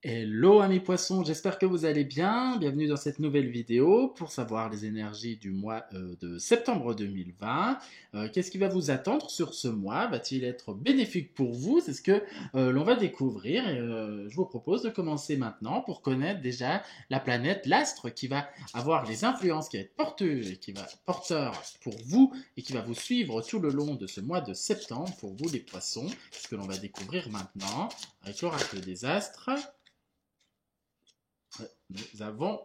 Hello amis poissons, j'espère que vous allez bien. Bienvenue dans cette nouvelle vidéo pour savoir les énergies du mois de septembre 2020. Qu'est-ce qui va vous attendre sur ce mois? Va-t-il être bénéfique pour vous? C'est ce que l'on va découvrir. Je vous propose de commencer maintenant pour connaître déjà la planète, l'astre qui va avoir les influences, qui va être porteur et qui va porteur pour vous et qui va vous suivre tout le long de ce mois de septembre pour vous les poissons. C'est ce que l'on va découvrir maintenant avec l'oracle des astres. Nous avons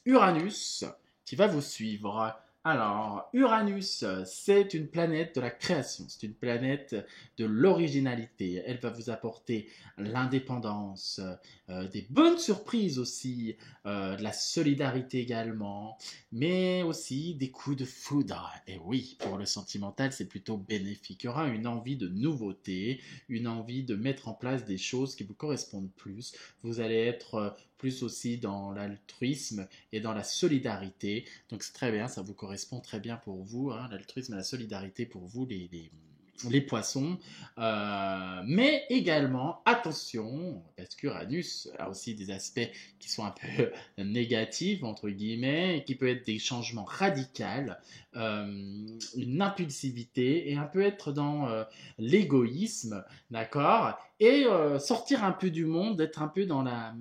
Uranus qui va vous suivre. Alors, Uranus, c'est une planète de la création, c'est une planète de l'originalité. Elle va vous apporter l'indépendance, des bonnes surprises aussi, de la solidarité également, mais aussi des coups de foudre. Et oui, pour le sentimental, c'est plutôt bénéfique. Il y aura une envie de nouveauté, une envie de mettre en place des choses qui vous correspondent plus. Vous allez être plus aussi dans l'altruisme et dans la solidarité. Donc c'est très bien, ça vous correspond très bien pour vous, hein, l'altruisme et la solidarité pour vous, les poissons. Mais également, attention, parce qu'Uranus a aussi des aspects qui sont un peu négatifs, entre guillemets, et qui peuvent être des changements radicaux, une impulsivité, et un peu être dans l'égoïsme, d'accord, et sortir un peu du monde, être un peu dans la,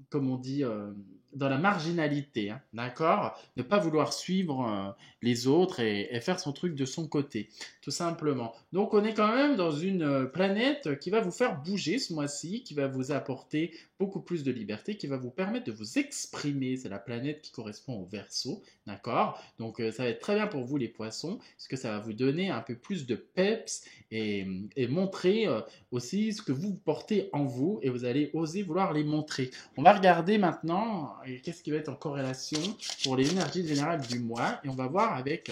comme on dit, dans la marginalité, hein, d'accord? Ne pas vouloir suivre les autres et faire son truc de son côté, tout simplement. Donc on est quand même dans une planète qui va vous faire bouger ce mois-ci, qui va vous apporter beaucoup plus de liberté, qui va vous permettre de vous exprimer. C'est la planète qui correspond au Verseau, d'accord? Donc ça va être très bien pour vous les poissons, parce que ça va vous donner un peu plus de peps et montrer aussi ce que vous portez en vous et vous allez oser vouloir les montrer. On va regarder maintenant qu'est-ce qui va être en corrélation pour les énergies générales du mois et on va voir avec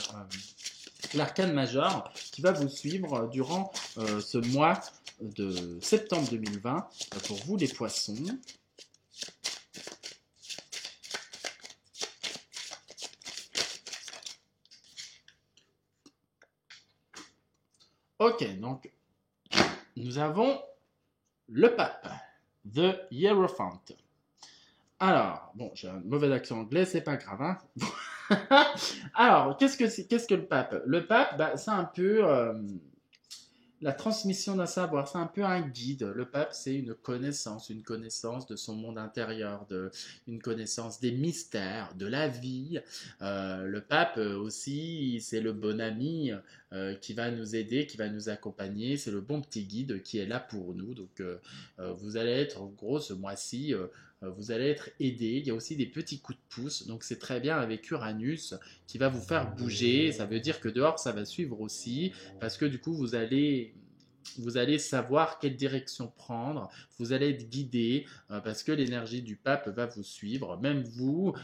l'arcane majeur qui va vous suivre durant ce mois de septembre 2020 pour vous les poissons. Ok, donc nous avons le pape, The Hierophant. Alors, bon, j'ai un mauvais accent anglais, c'est pas grave, hein. Alors, qu'est-ce que le pape? Le pape, bah, c'est un peu la transmission d'un savoir, c'est un peu un guide. Le pape, c'est une connaissance de son monde intérieur, une connaissance des mystères, de la vie. Le pape aussi, c'est le bon ami qui va nous aider, qui va nous accompagner. C'est le bon petit guide qui est là pour nous. Donc, vous allez être, en gros, ce mois-ci, vous allez être aidé. Il y a aussi des petits coups de pouce. Donc, c'est très bien avec Uranus qui va vous faire bouger. Ça veut dire que dehors, ça va suivre aussi parce que du coup, vous allez savoir quelle direction prendre, vous allez être guidé parce que l'énergie du pape va vous suivre. Même vous,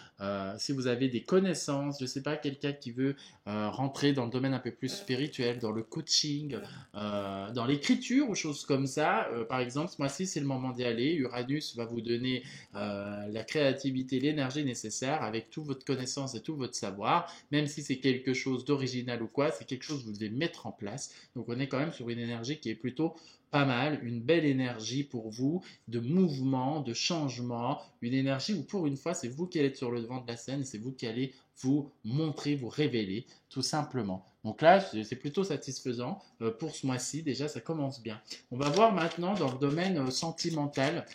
si vous avez des connaissances, je ne sais pas, quelqu'un qui veut rentrer dans le domaine un peu plus spirituel, dans le coaching, dans l'écriture ou choses comme ça, par exemple, ce mois-ci, c'est le moment d'y aller. Uranus va vous donner la créativité, l'énergie nécessaire avec toute votre connaissance et tout votre savoir, même si c'est quelque chose d'original ou quoi, c'est quelque chose que vous devez mettre en place. Donc on est quand même sur une énergie qui est plutôt pas mal, une belle énergie pour vous, de mouvement, de changement, une énergie où pour une fois c'est vous qui allez être sur le devant de la scène et c'est vous qui allez vous montrer, vous révéler, tout simplement. Donc là, c'est plutôt satisfaisant pour ce mois-ci, déjà ça commence bien. On va voir maintenant dans le domaine sentimental.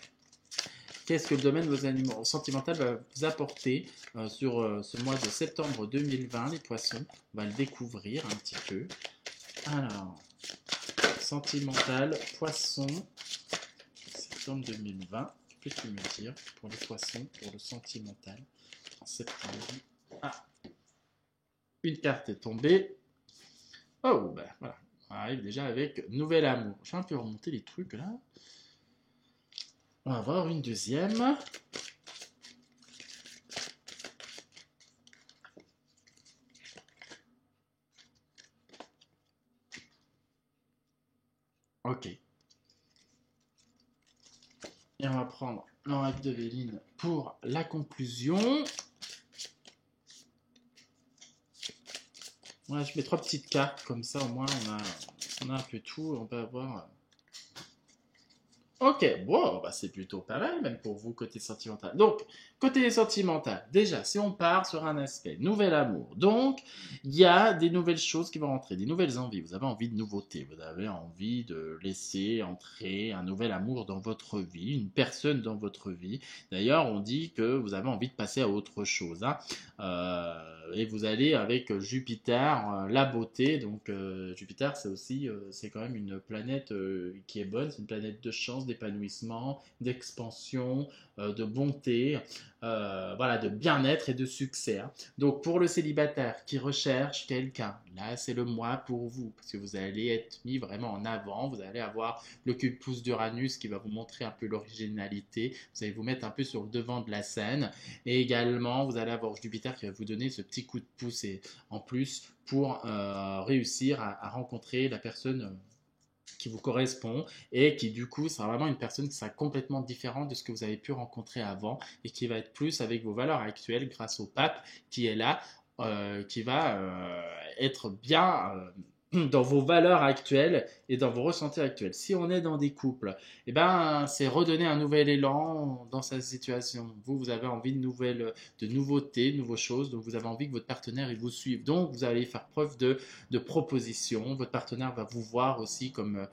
Qu'est-ce que le domaine de vos animaux sentimental va vous apporter sur ce mois de septembre 2020, les poissons? On va le découvrir un petit peu. Alors, sentimental, poisson, septembre 2020. Que peux-tu me dire pour les poissons, pour le sentimental en septembre? Ah, une carte est tombée. Oh, ben voilà. On arrive déjà avec Nouvel Amour. Je vais un peu remonter les trucs là. On va voir une deuxième. Ok. Et on va prendre l'oracle de Véline pour la conclusion. Ouais, je mets trois petites cartes comme ça, au moins on a un peu tout. On va avoir Ok, bon, bah c'est plutôt pas mal même pour vous côté sentimental. Donc, côté sentimental, déjà, si on part sur un aspect nouvel amour, donc il y a des nouvelles choses qui vont rentrer, des nouvelles envies. Vous avez envie de nouveauté, vous avez envie de laisser entrer un nouvel amour dans votre vie, une personne dans votre vie. D'ailleurs, on dit que vous avez envie de passer à autre chose, hein. Et vous allez avec Jupiter, la beauté. Donc Jupiter, c'est aussi, c'est quand même une planète qui est bonne. C'est une planète de chance, d'épanouissement, d'expansion, de bonté, voilà, de bien-être et de succès, hein. Donc pour le célibataire qui recherche quelqu'un, là c'est le mois pour vous, parce que vous allez être mis vraiment en avant. Vous allez avoir le cube pouce d'Uranus qui va vous montrer un peu l'originalité. Vous allez vous mettre un peu sur le devant de la scène. Et également, vous allez avoir Jupiter qui va vous donner ce petit coup de pouce et, en plus pour réussir à rencontrer la personne qui vous correspond et qui du coup sera vraiment une personne qui sera complètement différente de ce que vous avez pu rencontrer avant et qui va être plus avec vos valeurs actuelles grâce au pape qui est là, qui va être bien dans vos valeurs actuelles et dans vos ressentis actuels. Si on est dans des couples, eh ben, c'est redonner un nouvel élan dans sa situation. Vous avez envie de nouveautés, de nouvelles choses, donc vous avez envie que votre partenaire il vous suive. Donc vous allez faire preuve de proposition. Votre partenaire va vous voir aussi comme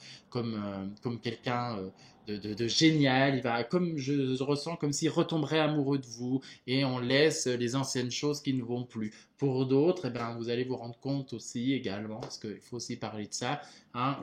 quelqu'un de génial. Il va, comme je ressens, comme s'il retomberait amoureux de vous et on laisse les anciennes choses qui ne vont plus. Pour d'autres, eh ben, vous allez vous rendre compte aussi également, parce qu'il faut aussi parler de ça, hein,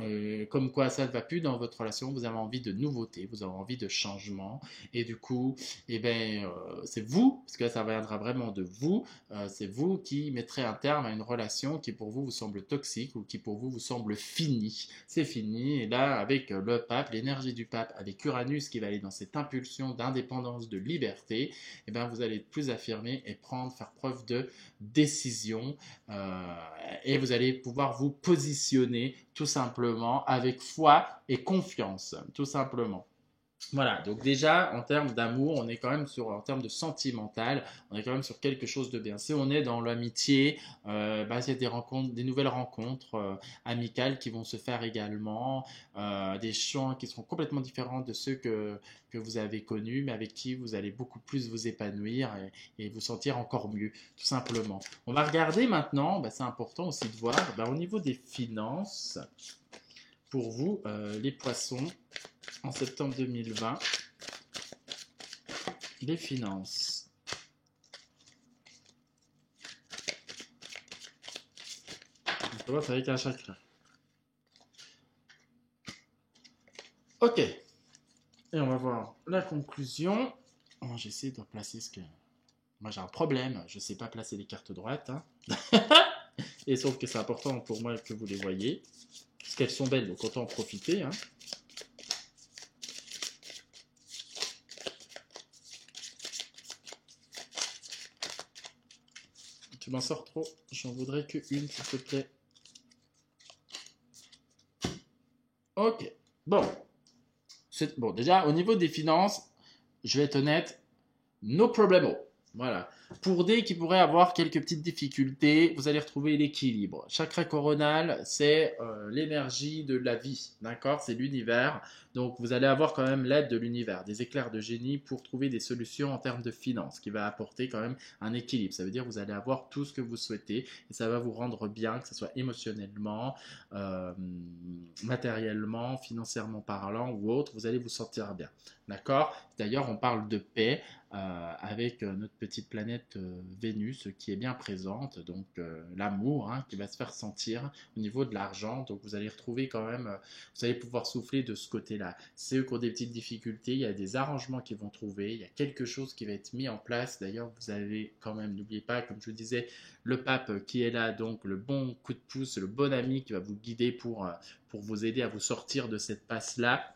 comme quoi ça ne va plus dans votre relation, vous avez envie de nouveautés, vous avez envie de changement, et du coup, eh ben, c'est vous, parce que ça viendra vraiment de vous, c'est vous qui mettrez un terme à une relation qui pour vous vous semble toxique ou qui pour vous vous semble finie. C'est fini, et là, avec le pape, l'énergie du pape, avec Uranus qui va aller dans cette impulsion d'indépendance, de liberté, eh ben, vous allez être plus affirmé et faire preuve de décision et vous allez pouvoir vous positionner tout simplement avec foi et confiance, tout simplement. Voilà, donc déjà en termes d'amour, on est quand même sur, en termes de sentimental, on est quand même sur quelque chose de bien. Si on est dans l'amitié, bah, il y a des rencontres, des nouvelles rencontres amicales qui vont se faire également, des champs qui seront complètement différents de ceux que vous avez connus, mais avec qui vous allez beaucoup plus vous épanouir et vous sentir encore mieux, tout simplement. On va regarder maintenant, bah, c'est important aussi de voir, bah, au niveau des finances, pour vous, les poissons, en septembre 2020, les finances. On commence avec un chakra. Ok. Et on va voir la conclusion. Oh, j'essaie de placer ce que... Moi j'ai un problème, je ne sais pas placer les cartes droites, hein. Et sauf que c'est important pour moi que vous les voyez. Parce qu'elles sont belles, donc autant en profiter, hein. Tu m'en sors trop, j'en voudrais que une, s'il te plaît. Ok. Bon. Bon, déjà, au niveau des finances, je vais être honnête, no problemo. Voilà. Pour des qui pourraient avoir quelques petites difficultés, vous allez retrouver l'équilibre. Chakra coronal, c'est l'énergie de la vie, d'accord? C'est l'univers. Donc vous allez avoir quand même l'aide de l'univers, des éclairs de génie pour trouver des solutions en termes de finances, qui va apporter quand même un équilibre. Ça veut dire que vous allez avoir tout ce que vous souhaitez et ça va vous rendre bien, que ce soit émotionnellement, euh, matériellement, financièrement parlant ou autre. Vous allez vous sentir bien, d'accord? D'ailleurs, on parle de paix avec notre petite planète Vénus qui est bien présente, donc l'amour, hein, qui va se faire sentir au niveau de l'argent, donc vous allez retrouver quand même, vous allez pouvoir souffler de ce côté-là. C'est eux qui ont des petites difficultés, il y a des arrangements qu'ils vont trouver, il y a quelque chose qui va être mis en place, d'ailleurs vous avez quand même, n'oubliez pas, comme je vous disais, le pape qui est là, donc le bon coup de pouce, le bon ami qui va vous guider pour vous aider à vous sortir de cette passe-là.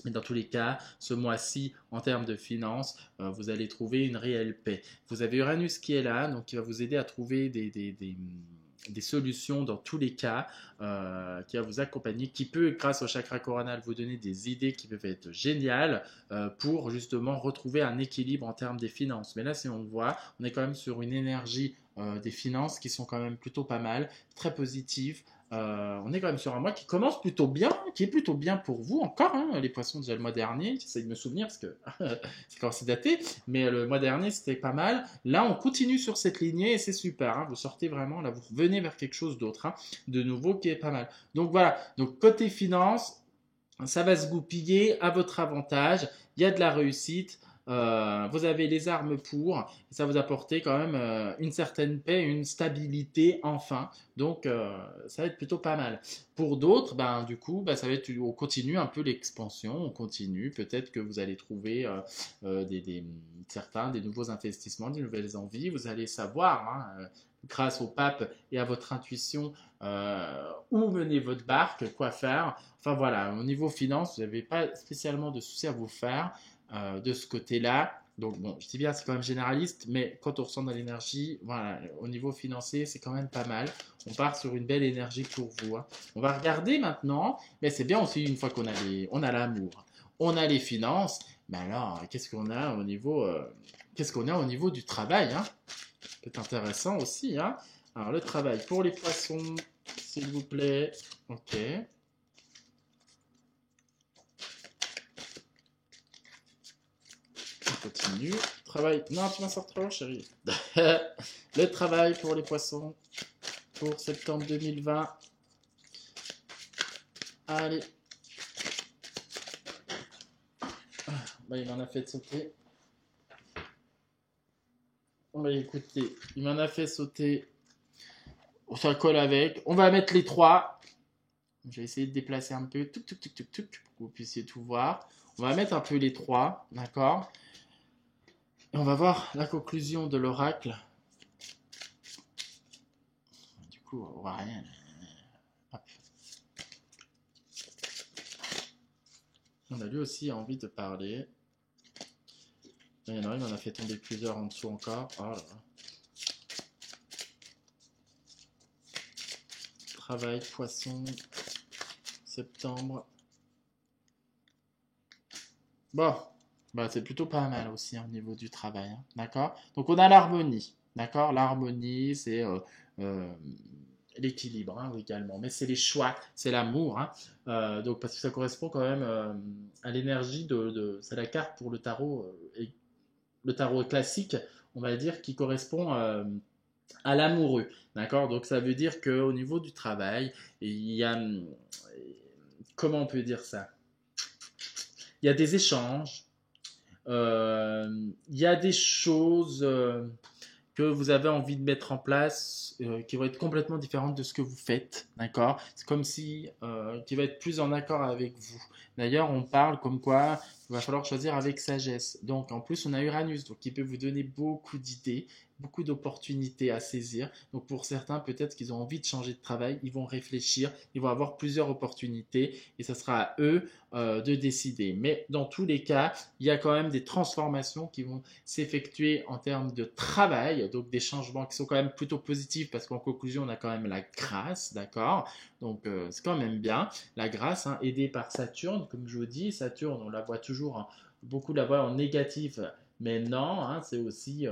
Mais dans tous les cas, ce mois-ci, en termes de finances, vous allez trouver une réelle paix. Vous avez Uranus qui est là, donc qui va vous aider à trouver des solutions dans tous les cas, qui va vous accompagner, qui peut, grâce au chakra coronal, vous donner des idées qui peuvent être géniales pour justement retrouver un équilibre en termes des finances. Mais là, si on le voit, on est quand même sur une énergie des finances qui sont quand même plutôt pas mal, très positives, On est quand même sur un mois qui commence plutôt bien, qui est plutôt bien pour vous encore, hein, les poissons déjà le mois dernier, j'essaie de me souvenir parce que c'est quand c'est daté, mais le mois dernier c'était pas mal. Là on continue sur cette lignée et c'est super, hein, vous sortez vraiment, là vous revenez vers quelque chose d'autre, hein, de nouveau qui est pas mal. Donc voilà, donc côté finance, ça va se goupiller à votre avantage, il y a de la réussite, vous avez les armes pour, ça vous apporter quand même une certaine paix, une stabilité enfin, donc ça va être plutôt pas mal. Pour d'autres, ben, du coup, ben, ça va être, on continue un peu l'expansion, on continue, peut-être que vous allez trouver certains, des nouveaux investissements, des nouvelles envies, vous allez savoir, hein, grâce au pape et à votre intuition, où mener votre barque, quoi faire. Enfin voilà, au niveau finance, vous n'avez pas spécialement de soucis à vous faire de ce côté-là. Donc bon, je dis bien c'est quand même généraliste, mais quand on ressent dans l'énergie, voilà, au niveau financier, c'est quand même pas mal. On part sur une belle énergie pour vous, hein. On va regarder maintenant, mais c'est bien aussi une fois qu'on a on a l'amour, on a les finances, mais alors qu'est-ce qu'on a au niveau du travail, hein? C'est intéressant aussi, hein. Alors le travail pour les poissons, s'il vous plaît. Ok. On continue. Travail. Non, tu m'en sors trop, chérie. Le travail pour les poissons pour septembre 2020. Allez. Bah, il m'en a fait sauter. Bah, écoutez, il m'en a fait sauter. Ça colle avec. On va mettre les trois. Je vais essayer de déplacer un peu. Tuc, tuc, tuc, tuc, tuc, pour que vous puissiez tout voir. On va mettre un peu les trois. D'accord. Et on va voir la conclusion de l'oracle. Du coup, on voit rien. Hop. On a lui aussi envie de parler. Il y en a un, il en a fait tomber plusieurs en dessous encore. Oh là là. Travail, poisson, septembre. Bon, bah, c'est plutôt pas mal aussi, hein, au niveau du travail, hein. D'accord? Donc on a l'harmonie. D'accord? L'harmonie, c'est euh, l'équilibre, hein, également. Mais c'est les choix, c'est l'amour, hein. Donc parce que ça correspond quand même à l'énergie c'est la carte pour le tarot classique, on va dire, qui correspond à l'amoureux. D'accord? Donc ça veut dire qu'au niveau du travail, il y a... Comment on peut dire ça? Il y a des échanges, il y a des choses que vous avez envie de mettre en place qui vont être complètement différentes de ce que vous faites, d'accord? C'est comme si qui va être plus en accord avec vous. D'ailleurs, on parle comme quoi il va falloir choisir avec sagesse. Donc, en plus, on a Uranus, donc qui peut vous donner beaucoup d'idées, beaucoup d'opportunités à saisir. Donc, pour certains, peut-être qu'ils ont envie de changer de travail, ils vont réfléchir, ils vont avoir plusieurs opportunités et ça sera à eux de décider. Mais dans tous les cas, il y a quand même des transformations qui vont s'effectuer en termes de travail, donc des changements qui sont quand même plutôt positifs parce qu'en conclusion, on a quand même la grâce, d'accord? Donc c'est quand même bien. La grâce, hein, aidée par Saturne, comme je vous dis, Saturne, on la voit toujours, hein, beaucoup la voient en négatif, mais non, hein, c'est aussi,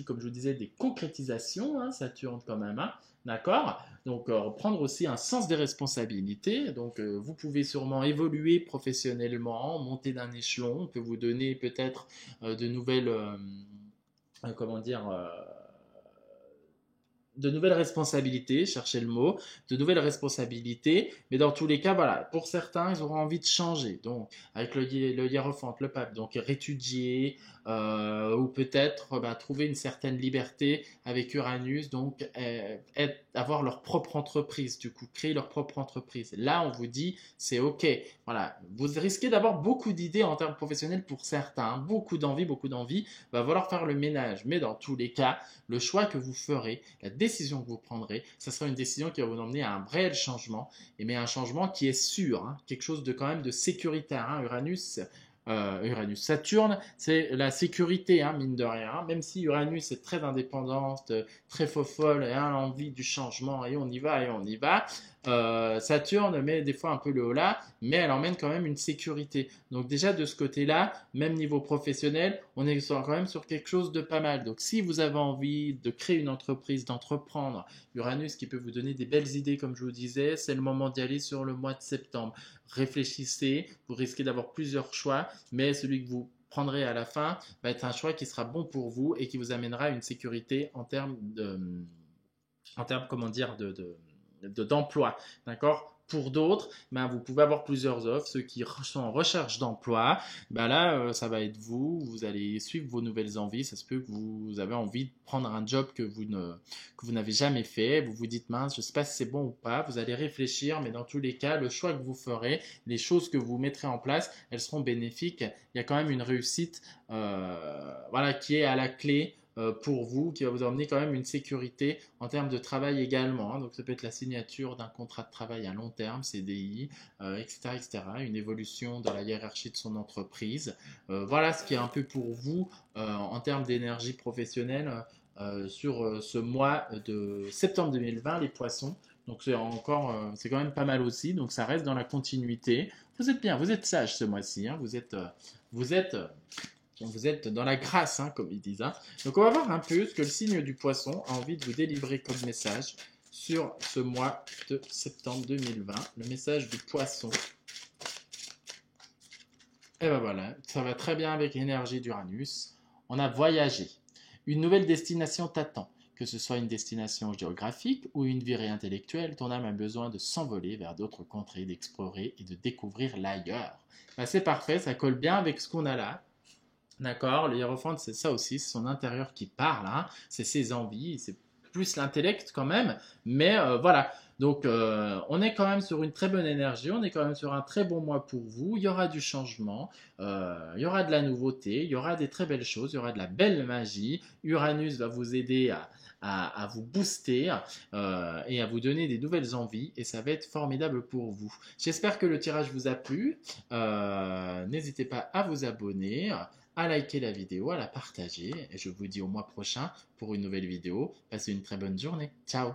comme je vous disais, des concrétisations, hein, Saturne quand même, hein, d'accord? Donc prendre aussi un sens des responsabilités. Donc vous pouvez sûrement évoluer professionnellement, monter d'un échelon, on peut vous donner peut-être de nouvelles, comment dire, de nouvelles responsabilités, cherchez le mot, de nouvelles responsabilités, mais dans tous les cas, voilà, pour certains, ils auront envie de changer, donc avec le hiérophante, le pape, donc réétudier, ou peut-être trouver une certaine liberté avec Uranus, donc avoir leur propre entreprise, du coup, créer leur propre entreprise. Là, on vous dit, c'est ok, voilà, vous risquez d'avoir beaucoup d'idées en termes professionnels pour certains, hein, beaucoup d'envie, va falloir faire le ménage, mais dans tous les cas, le choix que vous ferez, la décision que vous prendrez, ça sera une décision qui va vous emmener à un réel changement, mais un changement qui est sûr, hein, quelque chose de quand même de sécuritaire, hein. Uranus, Uranus. Saturne, c'est la sécurité, hein, mine de rien. Même si Uranus est très indépendante, très folle et a l'envie du changement et on y va et on y va. Saturne met des fois un peu le holà, mais elle emmène quand même une sécurité. Donc déjà de ce côté-là, même niveau professionnel, on est quand même sur quelque chose de pas mal. Donc si vous avez envie de créer une entreprise, d'entreprendre, Uranus qui peut vous donner des belles idées comme je vous disais, c'est le moment d'y aller sur le mois de septembre. Réfléchissez, vous risquez d'avoir plusieurs choix, mais celui que vous prendrez à la fin va être un choix qui sera bon pour vous et qui vous amènera une sécurité comment dire, d'emploi. D'accord. Pour d'autres, ben, vous pouvez avoir plusieurs offres. Ceux qui sont en recherche d'emploi, ben là, ça va être vous. Vous allez suivre vos nouvelles envies. Ça se peut que vous avez envie de prendre un job que vous n'avez jamais fait. Vous vous dites, mince, je ne sais pas si c'est bon ou pas. Vous allez réfléchir, mais dans tous les cas, le choix que vous ferez, les choses que vous mettrez en place, elles seront bénéfiques. Il y a quand même une réussite voilà, qui est à la clé pour vous, qui va vous emmener quand même une sécurité en termes de travail également. Hein. Donc ça peut être la signature d'un contrat de travail à long terme, CDI, etc., etc., une évolution dans la hiérarchie de son entreprise. Voilà ce qui est un peu pour vous en termes d'énergie professionnelle sur ce mois de septembre 2020, les poissons. Donc c'est quand même pas mal aussi. Donc ça reste dans la continuité. Vous êtes bien, vous êtes sage ce mois-ci. Hein. Vous êtes dans la grâce, hein, comme ils disent. Hein. Donc on va voir un peu ce que le signe du poisson a envie de vous délivrer comme message sur ce mois de septembre 2020. Le message du poisson. Et ben voilà, ça va très bien avec l'énergie d'Uranus. On a voyagé. Une nouvelle destination t'attend. Que ce soit une destination géographique ou une virée intellectuelle, ton âme a besoin de s'envoler vers d'autres contrées, d'explorer et de découvrir l'ailleurs. Ben c'est parfait, ça colle bien avec ce qu'on a là. D'accord, le hiérophante, c'est ça aussi, c'est son intérieur qui parle, hein, c'est ses envies, c'est plus l'intellect quand même, mais voilà. Donc, on est quand même sur une très bonne énergie, on est quand même sur un très bon mois pour vous. Il y aura du changement, il y aura de la nouveauté, il y aura des très belles choses, il y aura de la belle magie. Uranus va vous aider à vous booster et à vous donner des nouvelles envies, et ça va être formidable pour vous. J'espère que le tirage vous a plu. N'hésitez pas à vous abonner, à liker la vidéo, à la partager. Et je vous dis au mois prochain pour une nouvelle vidéo. Passez une très bonne journée. Ciao!